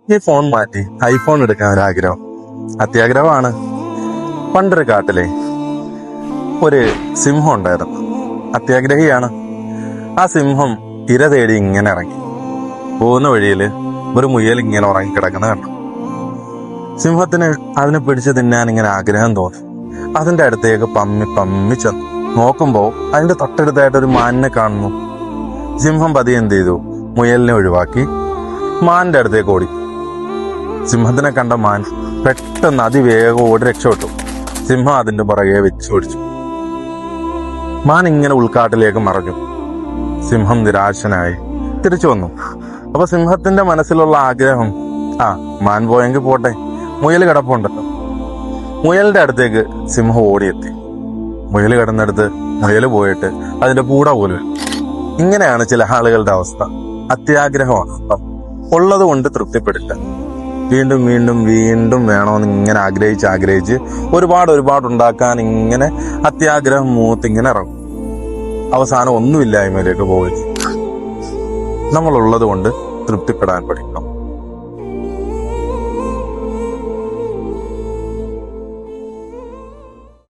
ഈ ഫോൺ മാറ്റി ഐഫോൺ എടുക്കാൻ ഒരാഗ്രഹം. അത്യാഗ്രഹമാണ്. പണ്ടൊരു കാട്ടിലെ ഒരു സിംഹം ഉണ്ടായിരുന്നു. അത്യാഗ്രഹിയാണ്. ആ സിംഹം ഇര തേടി ഇങ്ങനെ ഇറങ്ങി. പോകുന്ന വഴിയില് ഒരു മുയൽ ഇങ്ങനെ ഉറങ്ങി കിടക്കുന്നത് കണ്ടു. സിംഹത്തിന് അതിനെ പിടിച്ചു തിന്നാൻ ഇങ്ങനെ ആഗ്രഹം തോന്നി. അതിന്റെ അടുത്തേക്ക് പമ്മി ചെന്നു. നോക്കുമ്പോ അതിന്റെ തൊട്ടടുത്തായിട്ട് ഒരു മാനിനെ കാണുന്നു. സിംഹം പതിയെ എന്ത് ചെയ്തു? മുയലിനെ ഒഴിവാക്കി മാനിന്റെ അടുത്തേക്ക് ഓടി. സിംഹത്തിനെ കണ്ട മാൻ പെട്ടെന്ന് അതിവേഗം ഓടി രക്ഷപ്പെട്ടു. സിംഹം അതിന്റെ പുറകെ വെച്ച് ഓടിച്ചു. മാൻ ഇങ്ങനെ ഉൾക്കാട്ടിലേക്ക് മറഞ്ഞു. സിംഹം നിരാശനായി തിരിച്ചു വന്നു. അപ്പൊ സിംഹത്തിന്റെ മനസ്സിലുള്ള ആഗ്രഹം, മാൻ പോയെങ്കിൽ പോട്ടെ, മുയൽ കിടപ്പുണ്ടല്ലോ. മുയലിന്റെ അടുത്തേക്ക് സിംഹം ഓടിയെത്തി. മുയൽ കിടന്നെടുത്ത് മുയൽ പോയിട്ട് അതിന്റെ കൂടെ പോലും. ഇങ്ങനെയാണ് ചില ആളുകളുടെ അവസ്ഥ. അത്യാഗ്രഹമാണ്. ഉള്ളത് കൊണ്ട് തൃപ്തിപ്പെടില്ല. വീണ്ടും വീണ്ടും വീണ്ടും വേണമെന്ന് ഇങ്ങനെ ആഗ്രഹിച്ച് ഒരുപാട് ഉണ്ടാക്കാൻ ഇങ്ങനെ അത്യാഗ്രഹം മൂത്തിങ്ങനെ ഇറങ്ങും. അവസാനം ഒന്നുമില്ലായ്മയിലേക്ക് പോവുകയും. നമ്മളുള്ളത് കൊണ്ട് തൃപ്തിപ്പെടാൻ പഠിക്കണം.